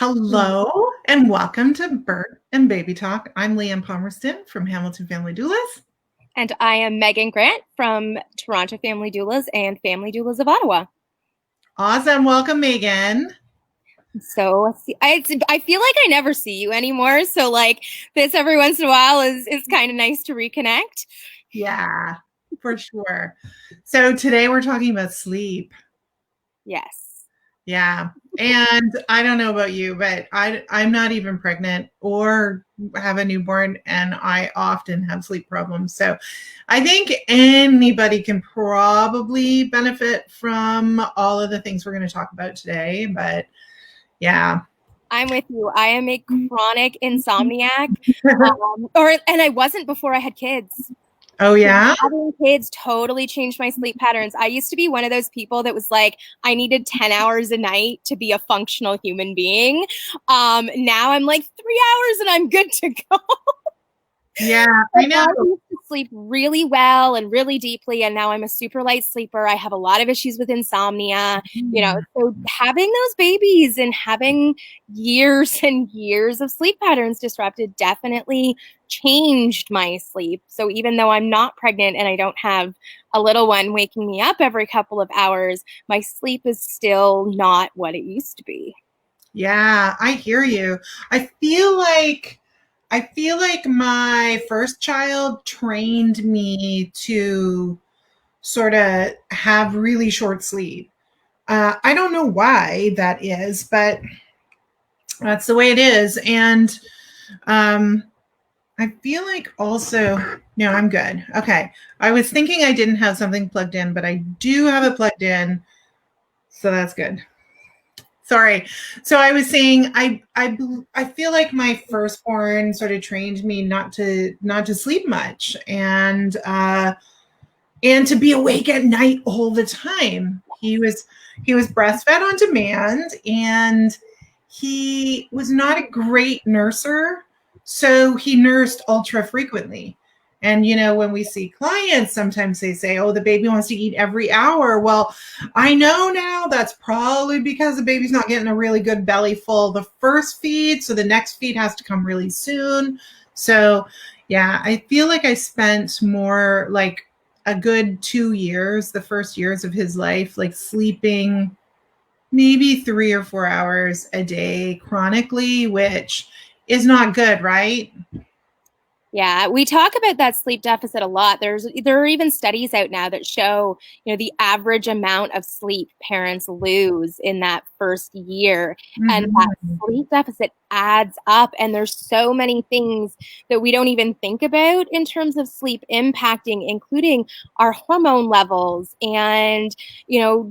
Hello and welcome to Birth and Baby Talk. I'm Leanne Palmerston from Hamilton Family Doulas. And I am Meaghan Grant from Toronto Family Doulas and Family Doulas of Ottawa. Awesome. Welcome, Meaghan. So I feel like I never see you anymore. So like this every once in a while is kind of nice to reconnect. Yeah, for sure. So today we're talking about sleep. Yes. Yeah. And I don't know about you, but I'm not even pregnant or have a newborn, and I often have sleep problems. So I think anybody can probably benefit from all of the things we're going to talk about today. But yeah. I'm with you. I am a chronic insomniac. And I wasn't before I had kids. Oh, yeah? Having kids totally changed my sleep patterns. I used to be one of those people that was like, I needed 10 hours a night to be a functional human being. Now I'm like 3 hours and I'm good to go. Yeah, I know. I used to sleep really well and really deeply, and now I'm a super light sleeper. I have a lot of issues with insomnia, so having those babies and having years and years of sleep patterns disrupted definitely changed my sleep. So even though I'm not pregnant and I don't have a little one waking me up every couple of hours, my sleep is still not what it used to be. Yeah, I hear you. I feel like my first child trained me to sort of have really short sleep. I don't know why that is, but that's the way it is. And I feel like also, no, I'm good. Okay. I was thinking I didn't have something plugged in, but I do have it plugged in. So that's good. Sorry. So I was saying I feel like my firstborn sort of trained me not to sleep much and to be awake at night all the time. He was breastfed on demand, and he was not a great nurser, so he nursed ultra frequently. And, when we see clients, sometimes they say, oh, the baby wants to eat every hour. Well, I know now that's probably because the baby's not getting a really good belly full the first feed. So the next feed has to come really soon. So, yeah, I feel like I spent more like a good 2 years, the first years of his life, like sleeping maybe 3 or 4 hours a day chronically, which is not good, right? Yeah, we talk about that sleep deficit a lot. There are even studies out now that show, the average amount of sleep parents lose in that first year. Mm-hmm. And that sleep deficit adds up. And there's so many things that we don't even think about in terms of sleep impacting, including our hormone levels and,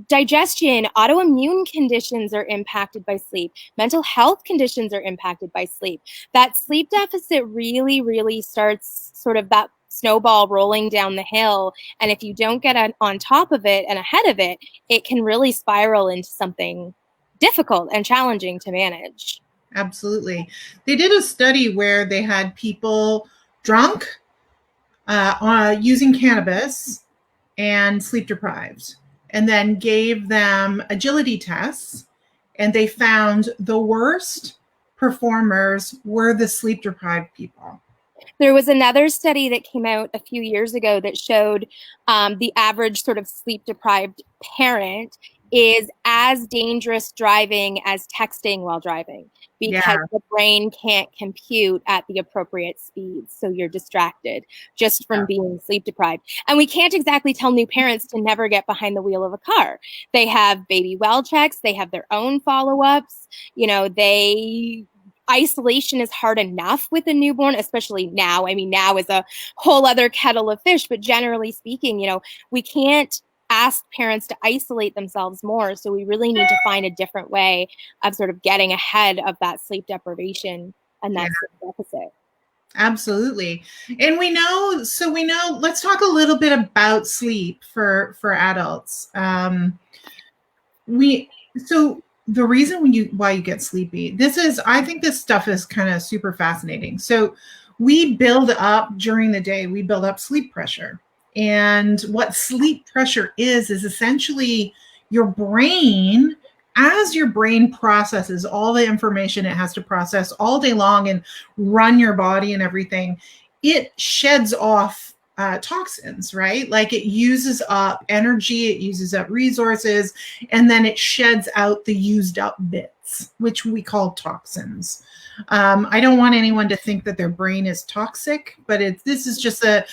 digestion. Autoimmune conditions are impacted by sleep. Mental health conditions are impacted by sleep. That sleep deficit really, really starts sort of that snowball rolling down the hill. And if you don't get on top of it and ahead of it, it can really spiral into something difficult and challenging to manage. Absolutely. They did a study where they had people drunk, using cannabis, and sleep deprived, and then gave them agility tests, and they found the worst performers were the sleep deprived people. There was another study that came out a few years ago that showed the average sort of sleep deprived parent is as dangerous driving as texting while driving, because the brain can't compute at the appropriate speeds. So you're distracted just from being sleep deprived. And we can't exactly tell new parents to never get behind the wheel of a car. They have baby well checks. They have their own follow-ups. Isolation is hard enough with a newborn, especially now. I mean, now is a whole other kettle of fish, but generally speaking, we can't ask parents to isolate themselves more. So we really need to find a different way of sort of getting ahead of that sleep deprivation and that sleep deficit. Absolutely. And we know, let's talk a little bit about sleep for adults. The reason why you get sleepy, I think this stuff is kind of super fascinating. So we build up during the day, we build up sleep pressure. And what sleep pressure is essentially your brain as your brain processes all the information it has to process all day long and run your body and everything, it sheds off toxins, right? Like it uses up energy, it uses up resources, and then it sheds out the used up bits, which we call toxins. I don't want anyone to think that their brain is toxic, but this is just the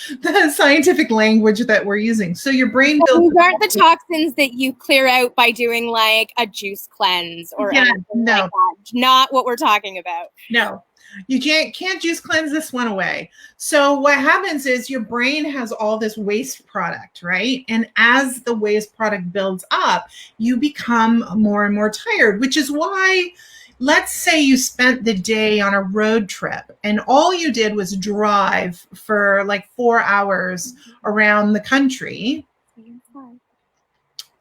scientific language that we're using. So your brain builds. These aren't the toxins that you clear out by doing like a juice cleanse or anything like that. Not what we're talking about. No. You can't juice cleanse this one away. So what happens is your brain has all this waste product, right? And as the waste product builds up, you become more and more tired, which is why, let's say you spent the day on a road trip and all you did was drive for like 4 hours around the country.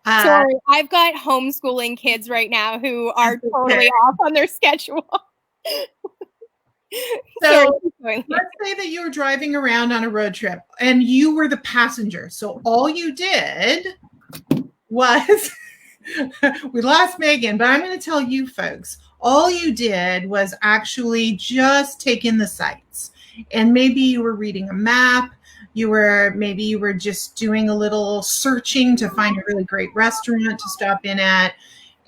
Sorry, I've got homeschooling kids right now who are totally off on their schedule. So let's say that you were driving around on a road trip and you were the passenger. So all you did was, we lost Meaghan, but I'm going to tell you folks, all you did was actually just take in the sights. And maybe you were reading a map. Maybe you were just doing a little searching to find a really great restaurant to stop in at.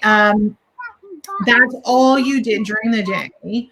That's all you did during the day.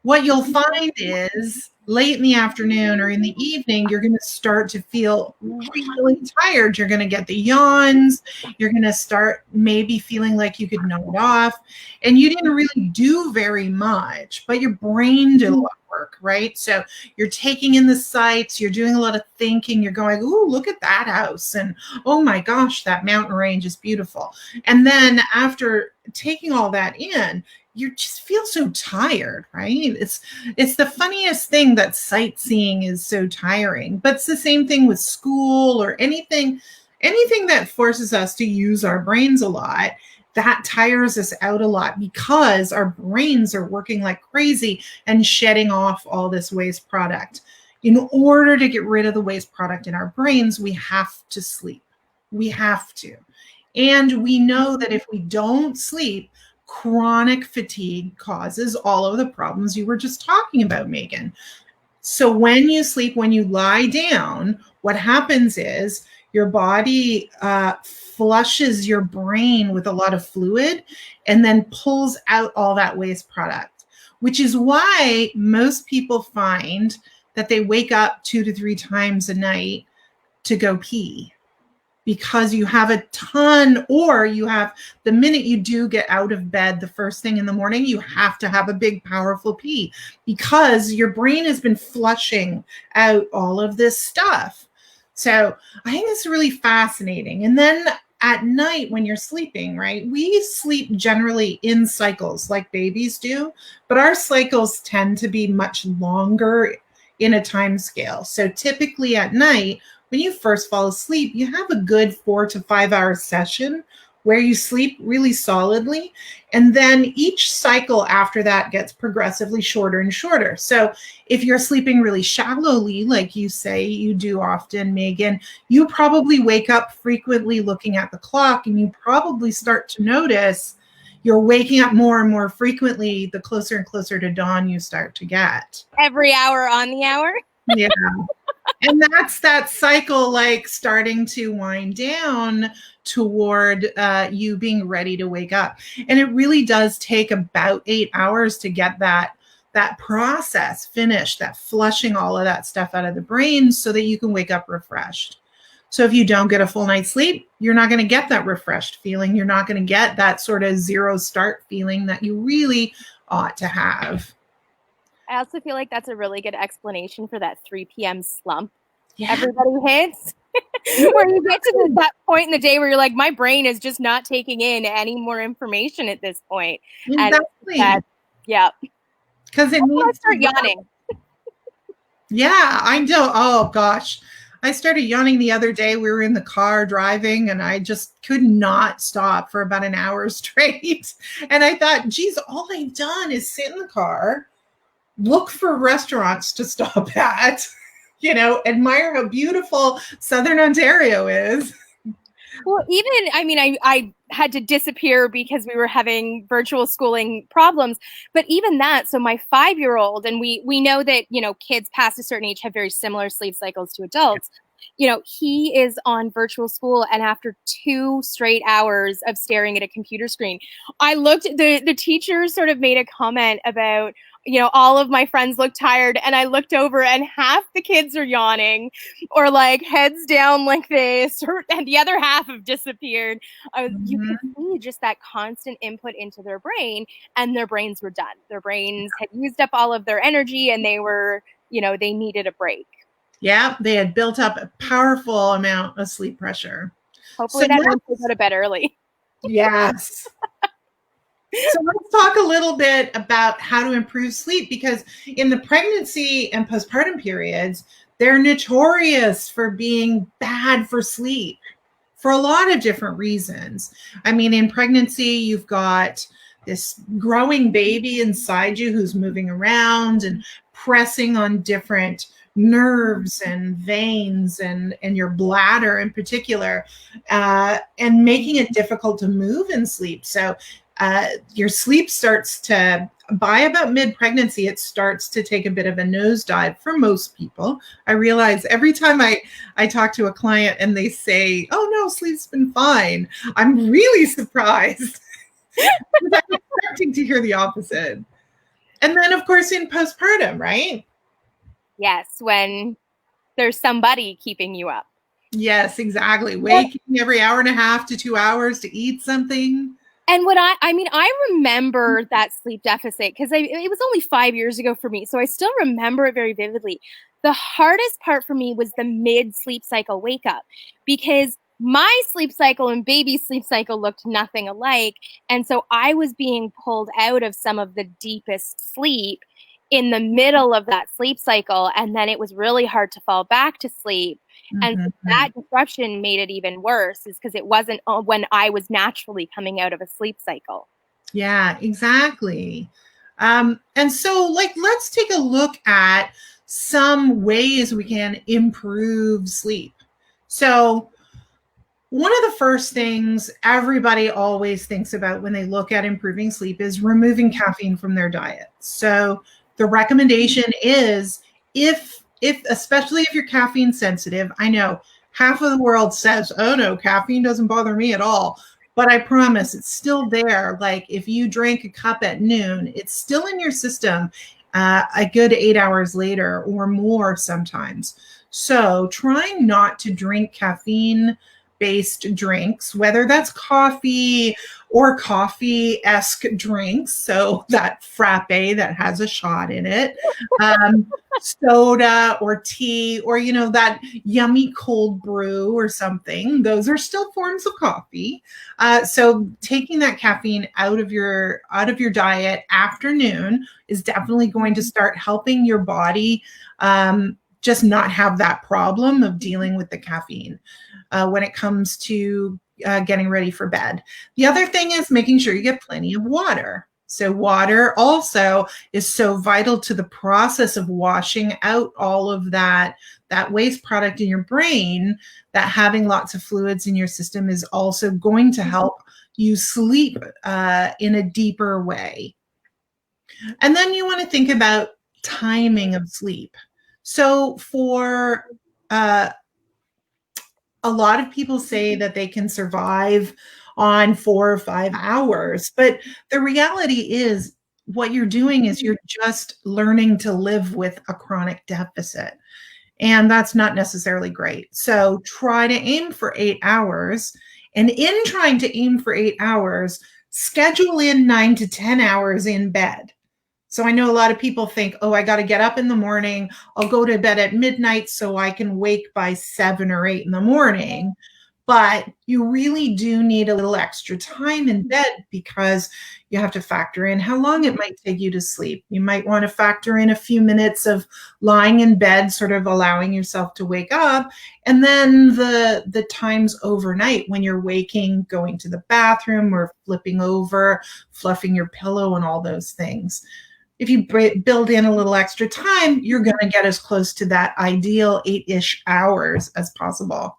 What you'll find is late in the afternoon or in the evening, you're going to start to feel really tired. You're going to get the yawns. You're going to start maybe feeling like you could nod off. And you didn't really do very much, but your brain did a lot of work, right? So you're taking in the sights. You're doing a lot of thinking. You're going, ooh, look at that house. And oh my gosh, that mountain range is beautiful. And then after taking all that in, you just feel so tired, right? It's the funniest thing that sightseeing is so tiring, but it's the same thing with school or anything that forces us to use our brains a lot. That tires us out a lot because our brains are working like crazy and shedding off all this waste product. In order to get rid of the waste product in our brains, we have to sleep. We have to. And we know that if we don't sleep, chronic fatigue causes all of the problems you were just talking about, Meaghan. So when you sleep, when you lie down, what happens is your body flushes your brain with a lot of fluid and then pulls out all that waste product, which is why most people find that they wake up 2 to 3 times a night to go pee. Because you have a ton, or you have, the minute you do get out of bed the first thing in the morning, you have to have a big, powerful pee because your brain has been flushing out all of this stuff. So I think it's really fascinating. And then at night when you're sleeping, right, we sleep generally in cycles like babies do, but our cycles tend to be much longer in a time scale. So typically at night, when you first fall asleep, you have a good 4 to 5 hour session where you sleep really solidly. And then each cycle after that gets progressively shorter and shorter. So if you're sleeping really shallowly, like you say you do often, Meaghan, you probably wake up frequently looking at the clock, and you probably start to notice you're waking up more and more frequently the closer and closer to dawn you start to get. Every hour on the hour? Yeah. And that's that cycle, like starting to wind down toward you being ready to wake up. And it really does take about 8 hours to get that process finished, that flushing all of that stuff out of the brain so that you can wake up refreshed. So if you don't get a full night's sleep, you're not going to get that refreshed feeling. You're not going to get that sort of zero start feeling that you really ought to have. I also feel like that's a really good explanation for that 3 p.m. slump Yeah. everybody hits. Where you get to that point in the day where you're like, my brain is just not taking in any more information at this point. Exactly. Yeah. Because it means I start yawning. Yeah, I do. Oh gosh. I started yawning the other day. We were in the car driving and I just could not stop for about an hour straight. And I thought, geez, all I've done is sit in the car, look for restaurants to stop at, admire how beautiful Southern Ontario is. Well, even, I mean, I had to disappear because we were having virtual schooling problems. But even that, so my 5-year-old, and we know that, you know, kids past a certain age have very similar sleep cycles to adults. You know, he is on virtual school, and after 2 straight hours of staring at a computer screen, I looked, the teacher sort of made a comment about, you know, all of my friends look tired, and I looked over and half the kids are yawning or like heads down like this, and the other half have disappeared. You could see just that constant input into their brain, and their brains were done. Their brains had used up all of their energy, and they were, you know, they needed a break. Yeah, they had built up a powerful amount of sleep pressure. Hopefully that means they go to bed early. Yes. So let's talk a little bit about how to improve sleep, because in the pregnancy and postpartum periods, they're notorious for being bad for sleep for a lot of different reasons. I mean, in pregnancy, you've got this growing baby inside you who's moving around and pressing on different nerves and veins and your bladder in particular, and making it difficult to move in sleep. So your sleep starts to, by about mid-pregnancy, it starts to take a bit of a nosedive for most people. I realize every time I talk to a client and they say, oh no, sleep's been fine, I'm really surprised. I'm expecting to hear the opposite. And then, of course, in postpartum, right? Yes, when there's somebody keeping you up. Yes, exactly. Waking every hour and a half to 2 hours to eat something. And what I mean, I remember that sleep deficit because it was only 5 years ago for me. So I still remember it very vividly. The hardest part for me was the mid-sleep cycle wake up, because my sleep cycle and baby's sleep cycle looked nothing alike. And so I was being pulled out of some of the deepest sleep in the middle of that sleep cycle. And then it was really hard to fall back to sleep. And that disruption made it even worse, is because it wasn't when I was naturally coming out of a sleep cycle. Yeah, exactly. And so, like, let's take a look at some ways we can improve sleep. So one of the first things everybody always thinks about when they look at improving sleep is removing caffeine from their diet. So the recommendation is, if especially if you're caffeine sensitive, I know half of the world says, oh no, caffeine doesn't bother me at all. But I promise it's still there. Like if you drink a cup at noon, it's still in your system a good 8 hours later or more sometimes. So trying not to drink caffeine-based drinks, whether that's coffee or coffee-esque drinks, so that frappe that has a shot in it, soda or tea, or that yummy cold brew or something. Those are still forms of coffee. So taking that caffeine out of your diet afternoon is definitely going to start helping your body just not have that problem of dealing with the caffeine when it comes to getting ready for bed. The other thing is making sure you get plenty of water. So water also is so vital to the process of washing out all of that waste product in your brain, that having lots of fluids in your system is also going to help you sleep in a deeper way. And then you want to think about timing of sleep. So for a lot of people say that they can survive on 4 or 5 hours, but the reality is what you're doing is you're just learning to live with a chronic deficit, and that's not necessarily great. So try to aim for 8 hours, and in trying to aim for 8 hours, schedule in 9 to 10 hours in bed. So I know a lot of people think, oh, I got to get up in the morning. I'll go to bed at midnight so I can wake by 7 or 8 in the morning. But you really do need a little extra time in bed, because you have to factor in how long it might take you to sleep. You might want to factor in a few minutes of lying in bed, sort of allowing yourself to wake up, and then the times overnight when you're waking, going to the bathroom or flipping over, fluffing your pillow, and all those things. If you build in a little extra time, you're going to get as close to that ideal 8-ish hours as possible.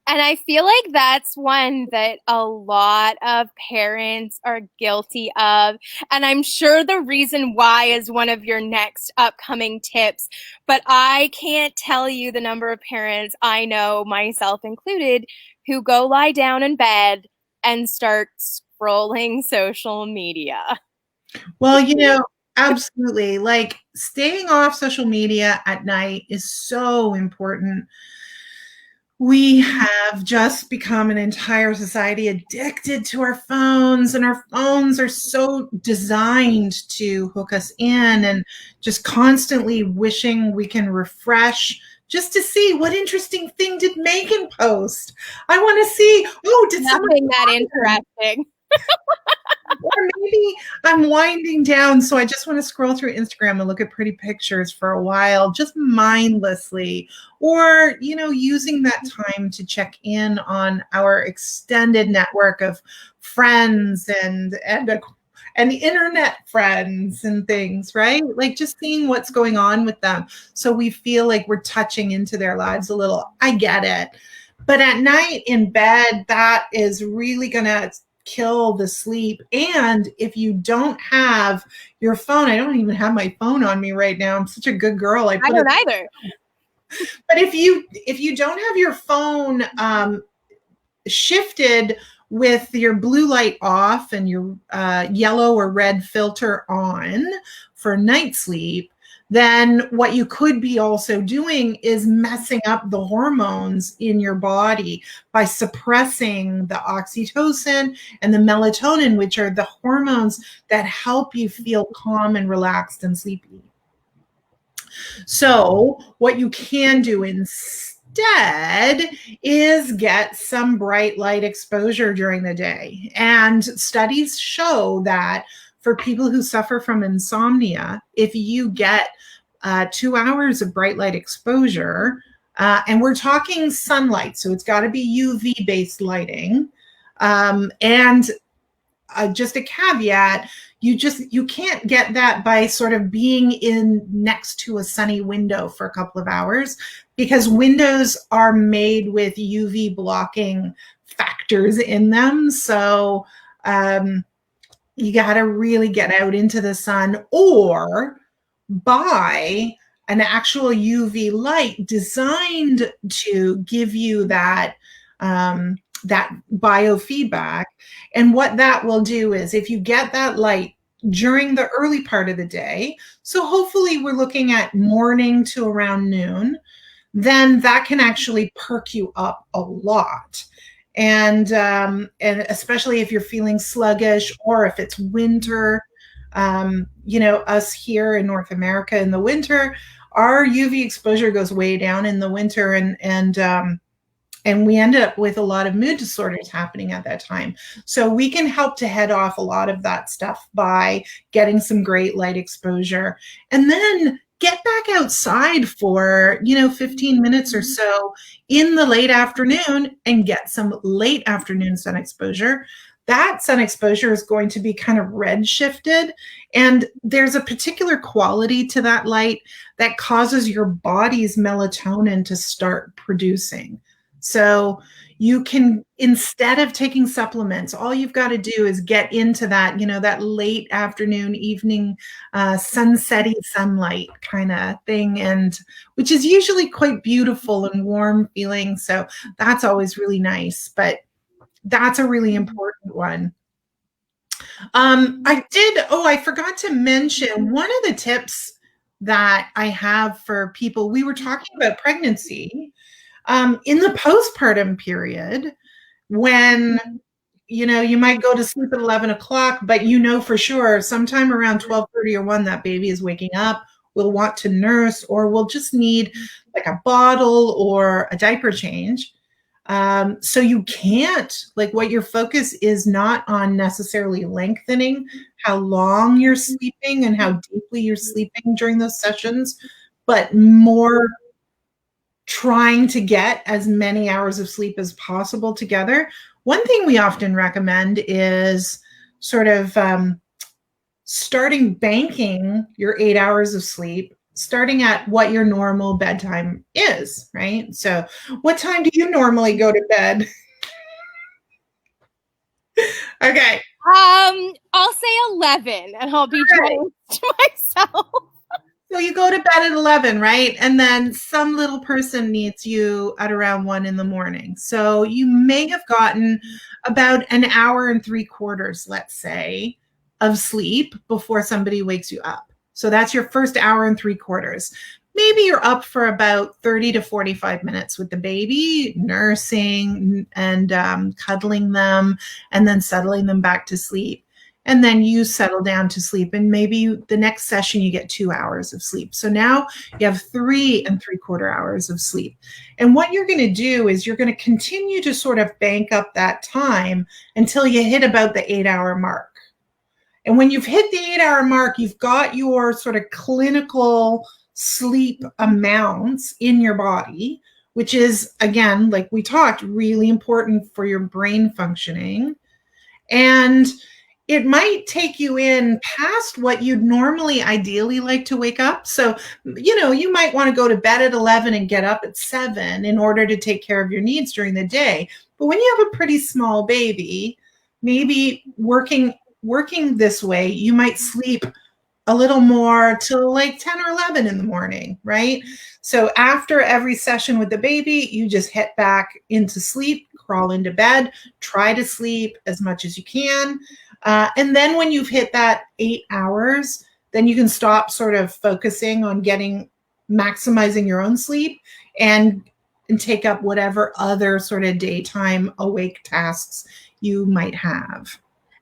And I feel like that's one that a lot of parents are guilty of. And I'm sure the reason why is one of your next upcoming tips. But I can't tell you the number of parents I know, myself included, who go lie down in bed and start scrolling social media. Well, absolutely. Like staying off social media at night is so important. We have just become an entire society addicted to our phones, and our phones are so designed to hook us in and just constantly wishing we can refresh just to see what interesting thing did Meaghan post. I want to see, did Nothing that interesting. Or maybe I'm winding down, so I just want to scroll through Instagram and look at pretty pictures for a while, just mindlessly. Or, using that time to check in on our extended network of friends and internet friends and things, right? Like just seeing what's going on with them. So we feel like we're touching into their lives a little. I get it. But at night in bed, that is really going to kill the sleep. And if you don't have your phone, I don't even have my phone on me right now. I'm such a good girl. I don't either. But if you don't have your phone shifted with your blue light off and your yellow or red filter on for night sleep, then what you could be also doing is messing up the hormones in your body by suppressing the oxytocin and the melatonin, which are the hormones that help you feel calm and relaxed and sleepy. So what you can do instead is get some bright light exposure during the day. And studies show that for people who suffer from insomnia, if you get 2 hours of bright light exposure, and we're talking sunlight, so it's got to be UV-based lighting, and just a caveat, you can't get that by sort of being in next to a sunny window for a couple of hours, because windows are made with UV blocking factors in them. So you got to really get out into the sun or buy an actual UV light designed to give you that biofeedback. And what that will do is if you get that light during the early part of the day, so hopefully we're looking at morning to around noon, then that can actually perk you up a lot. And especially if you're feeling sluggish or if it's winter, us here in North America in the winter, our UV exposure goes way down in the winter, and we end up with a lot of mood disorders happening at that time. So we can help to head off a lot of that stuff by getting some great light exposure, and then get back outside for 15 minutes or so in the late afternoon and get some late afternoon sun exposure. That sun exposure is going to be kind of red shifted, and there's a particular quality to that light that causes your body's melatonin to start producing. So you can, instead of taking supplements, all you've got to do is get into that, that late afternoon, evening, sunsetty sunlight kind of thing, and which is usually quite beautiful and warm feeling. So that's always really nice, but that's a really important one. I forgot to mention one of the tips that I have for people. We were talking about pregnancy. In the postpartum period, when you might go to sleep at 11 o'clock, but for sure sometime around 12:30 or 1 that baby is waking up, will want to nurse, or will just need like a bottle or a diaper change. So you can't, what your focus is not on necessarily lengthening how long you're sleeping and how deeply you're sleeping during those sessions, but more trying to get as many hours of sleep as possible together. One thing we often recommend is sort of starting banking your 8 hours of sleep starting at what your normal bedtime is, right? So what time do you normally go to bed? Okay. I'll say 11 and I'll be generous to myself. So you go to bed at 11, right? And then some little person needs you at around 1 in the morning. So you may have gotten about an hour and 3/4, let's say, of sleep before somebody wakes you up. So that's your first hour and 3/4. Maybe you're up for about 30 to 45 minutes with the baby, nursing and cuddling them, and then settling them back to sleep. And then you settle down to sleep, and maybe the next session you get 2 hours of sleep. So now you have 3 3/4 hours of sleep. And what you're going to do is you're going to continue to sort of bank up that time until you hit about the 8-hour mark. And when you've hit the 8-hour mark, you've got your sort of clinical sleep amounts in your body, which is, again, like we talked, really important for your brain functioning. And it might take you in past what you'd normally ideally like to wake up. So, you might want to go to bed at 11 and get up at 7 in order to take care of your needs during the day. But when you have a pretty small baby, maybe working this way, you might sleep a little more till like 10 or 11 in the morning, right? So after every session with the baby, you just head back into sleep, crawl into bed, try to sleep as much as you can. And then when you've hit that 8 hours, then you can stop sort of focusing on maximizing your own sleep and take up whatever other sort of daytime awake tasks you might have.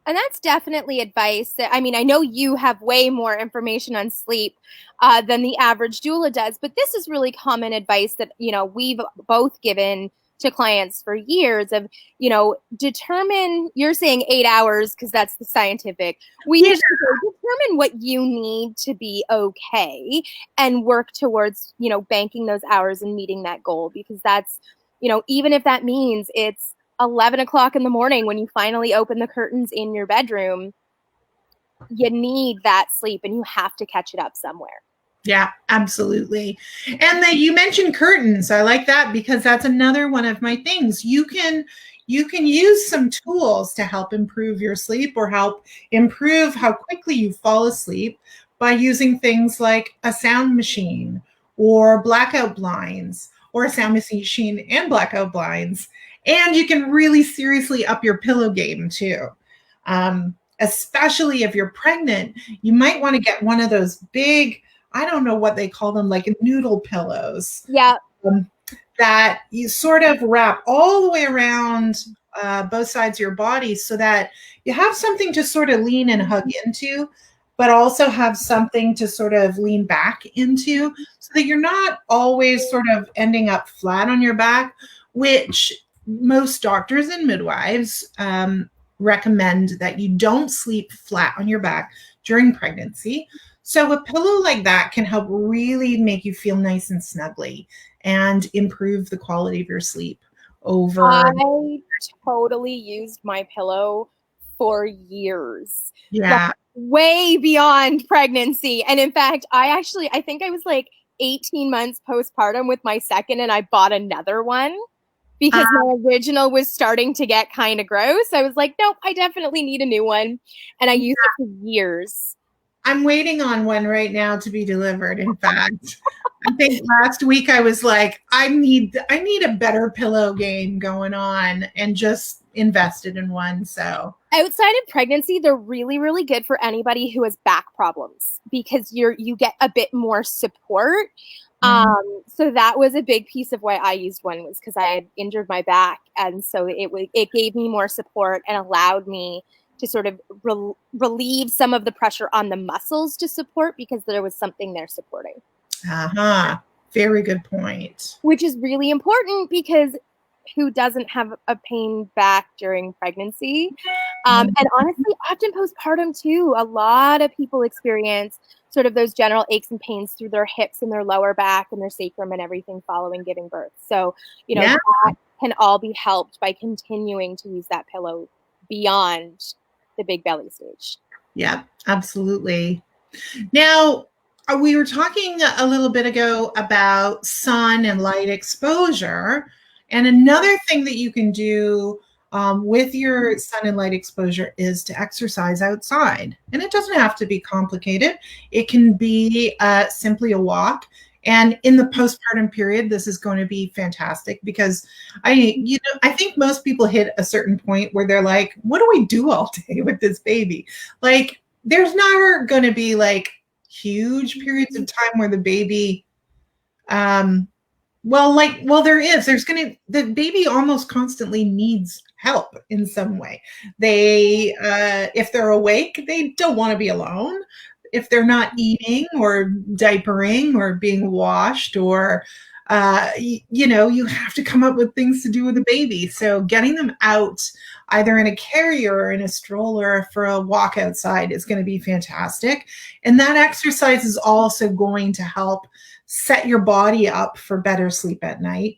And that's definitely advice that, I mean, I know you have way more information on sleep than the average doula does, but this is really common advice that, we've both given to clients for years of, determine, you're saying 8 hours because that's the scientific. We usually say, determine what you need to be okay and work towards, banking those hours and meeting that goal, because that's, even if that means it's 11 o'clock in the morning when you finally open the curtains in your bedroom, you need that sleep and you have to catch it up somewhere. Yeah, absolutely. And you mentioned curtains. I like that because that's another one of my things. You can use some tools to help improve your sleep or help improve how quickly you fall asleep by using things like a sound machine or blackout blinds, or a sound machine and blackout blinds. And you can really seriously up your pillow game too. Especially if you're pregnant, you might want to get one of those big, I don't know what they call them, like noodle pillows. Yeah. That you sort of wrap all the way around both sides of your body so that you have something to sort of lean and hug into, but also have something to sort of lean back into so that you're not always sort of ending up flat on your back, which most doctors and midwives recommend that you don't sleep flat on your back during pregnancy. So a pillow like that can help really make you feel nice and snuggly and improve the quality of your sleep over. I totally used my pillow for years. Yeah. Like, way beyond pregnancy. And in fact, I think I was like 18 months postpartum with my second, and I bought another one because my original was starting to get kind of gross. I was like, nope, I definitely need a new one. And I used it for years. I'm waiting on one right now to be delivered. In fact, I think last week I was like, I need a better pillow game going on, and just invested in one. So outside of pregnancy, they're really, really good for anybody who has back problems because you get a bit more support. So that was a big piece of why I used one, was because I had injured my back. And so it gave me more support and allowed me to sort of relieve some of the pressure on the muscles to support, because there was something there supporting. Very good point. Which is really important, because who doesn't have a pain back during pregnancy? And honestly, often postpartum too. A lot of people experience sort of those general aches and pains through their hips and their lower back and their sacrum and everything following giving birth. So, that can all be helped by continuing to use that pillow beyond the big belly stage. Yeah, absolutely. Now, we were talking a little bit ago about sun and light exposure. And another thing that you can do with your sun and light exposure is to exercise outside. And it doesn't have to be complicated. It can be simply a walk. And in the postpartum period, this is going to be fantastic because I think most people hit a certain point where they're like, what do we do all day with this baby? Like, there's never going to be like huge periods of time where the baby, the baby almost constantly needs help in some way. They, if they're awake, they don't want to be alone. If they're not eating or diapering or being washed or, you have to come up with things to do with the baby. So getting them out either in a carrier or in a stroller for a walk outside is going to be fantastic. And that exercise is also going to help set your body up for better sleep at night.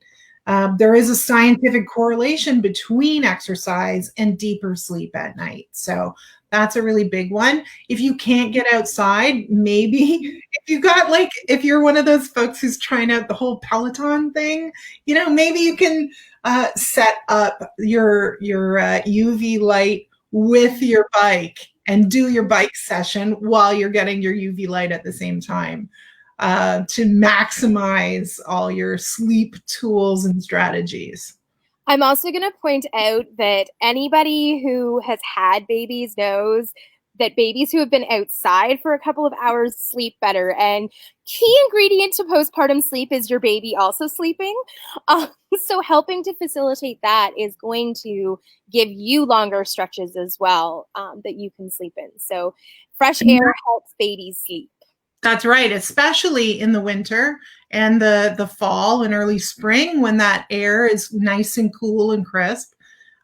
There is a scientific correlation between exercise and deeper sleep at night. So that's a really big one. If you can't get outside, maybe if you're one of those folks who's trying out the whole Peloton thing, maybe you can set up your UV light with your bike and do your bike session while you're getting your UV light at the same time to maximize all your sleep tools and strategies. I'm also going to point out that anybody who has had babies knows that babies who have been outside for a couple of hours sleep better. And key ingredient to postpartum sleep is your baby also sleeping. So helping to facilitate that is going to give you longer stretches as well that you can sleep in. So fresh air helps babies sleep. That's right, especially in the winter and the fall and early spring when that air is nice and cool and crisp.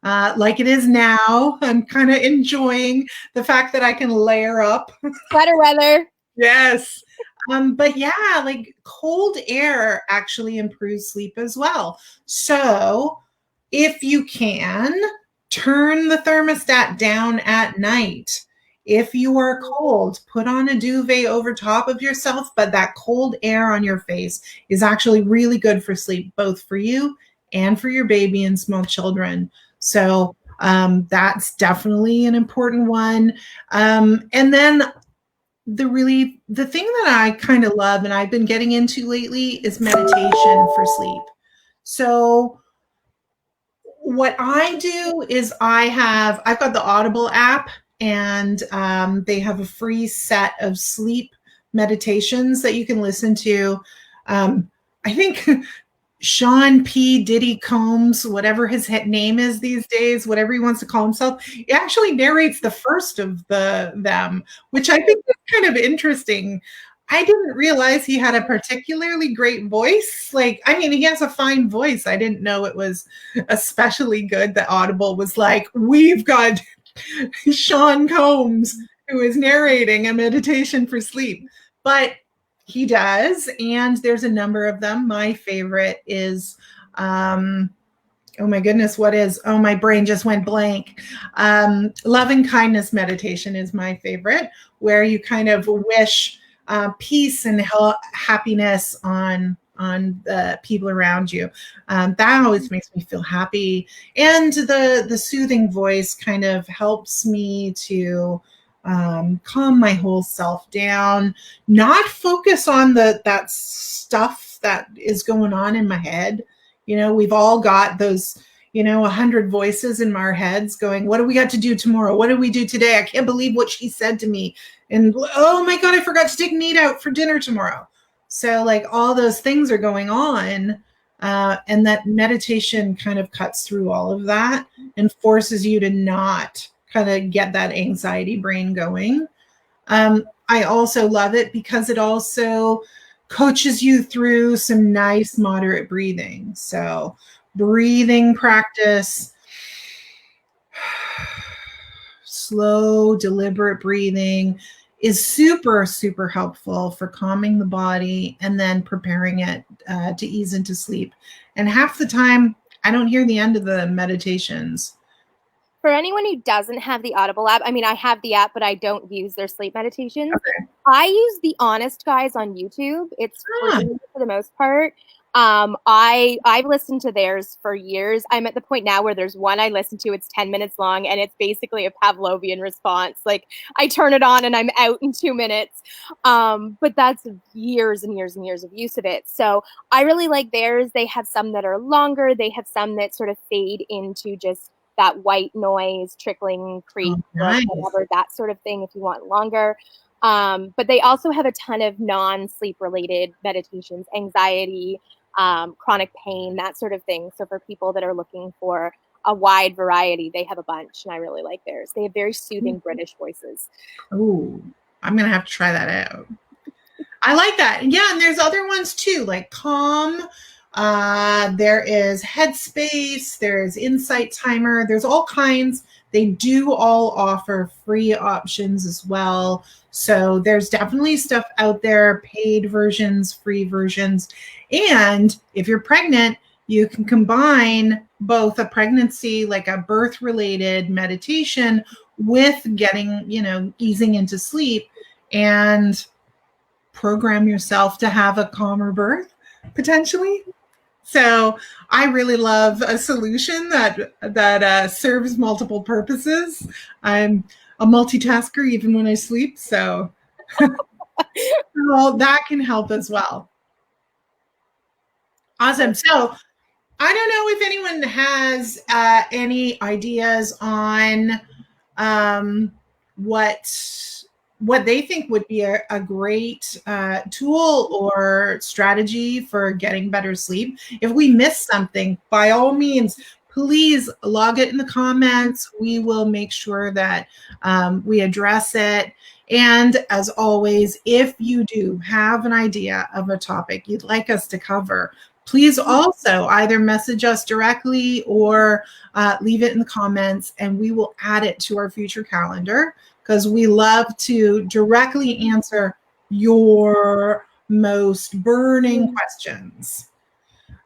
Like it is now. I'm kind of enjoying the fact that I can layer up. Sweater weather. Yes. But yeah, like cold air actually improves sleep as well. So if you can, turn the thermostat down at night. If you are cold, put on a duvet over top of yourself, but that cold air on your face is actually really good for sleep, both for you and for your baby and small children. So that's definitely an important one. And then the thing that I kind of love and I've been getting into lately is meditation for sleep. So what I do is I've got the Audible app, and they have a free set of sleep meditations that you can listen to. I think Sean P. Diddy Combs, whatever his name is these days, whatever he wants to call himself, he actually narrates the first of them, which I think is kind of interesting. I didn't realize he had a particularly great voice. He has a fine voice. I didn't know it was especially good that Audible was like, we've got Sean Combs who is narrating a meditation for sleep. But he does, and there's a number of them. My favorite is, oh my goodness, my brain just went blank. Loving kindness meditation is my favorite, where you kind of wish peace and happiness on the people around you. That always makes me feel happy. And the soothing voice kind of helps me to calm my whole self down, not focus on that stuff that is going on in my head. We've all got those, 100 voices in our heads going, what do we got to do tomorrow? What do we do today? I can't believe what she said to me. And oh my God, I forgot to take Nate out for dinner tomorrow. So all those things are going on. And that meditation kind of cuts through all of that and forces you to not kind of get that anxiety brain going. I also love it because it also coaches you through some nice moderate breathing. So breathing practice, slow, deliberate breathing is super, super helpful for calming the body and then preparing it to ease into sleep. And half the time, I don't hear the end of the meditations. For anyone who doesn't have the Audible app, I mean, I have the app, but I don't use their sleep meditations. Okay. I use the Honest Guys on YouTube. It's free for the most part. I've listened to theirs for years. I'm at the point now where there's one I listen to, it's 10 minutes long, and it's basically a Pavlovian response. Like, I turn it on and I'm out in 2 minutes. But that's years and years and years of use of it. So I really like theirs. They have some that are longer. They have some that sort of fade into just that white noise, trickling creek, nice. whatever, that sort of thing if you want longer. But they also have a ton of non-sleep related meditations, anxiety, chronic pain, that sort of thing. So for people that are looking for a wide variety, they have a bunch, and I really like theirs. They have very soothing British voices. Oh, I'm going to have to try that out. I like that. Yeah, and there's other ones too, like Calm. There is Headspace, there's Insight Timer, there's all kinds. They do all offer free options as well. So there's definitely stuff out there, paid versions, free versions. And if you're pregnant, you can combine both a pregnancy, like a birth related meditation, with getting, easing into sleep and program yourself to have a calmer birth potentially. So I really love a solution that serves multiple purposes. I'm a multitasker even when I sleep, so well, that can help as well. Awesome. So I don't know if anyone has any ideas on what they think would be a great tool or strategy for getting better sleep. If we missed something, by all means, please log it in the comments. We will make sure that we address it. And as always, if you do have an idea of a topic you'd like us to cover, please also either message us directly or leave it in the comments, and we will add it to our future calendar, because we love to directly answer your most burning questions.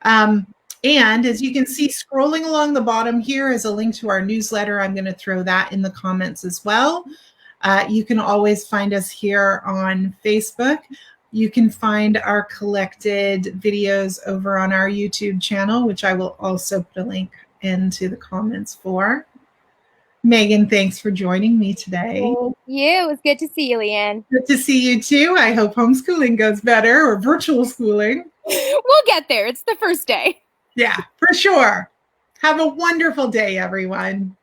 And as you can see, scrolling along the bottom here is a link to our newsletter. I'm going to throw that in the comments as well. You can always find us here on Facebook. You can find our collected videos over on our YouTube channel, which I will also put a link into the comments for. Meaghan, thanks for joining me today. Thank you. It was good to see you, Leanne. Good to see you too. I hope homeschooling goes better, or virtual schooling. We'll get there. It's the first day. Yeah, for sure. Have a wonderful day, everyone.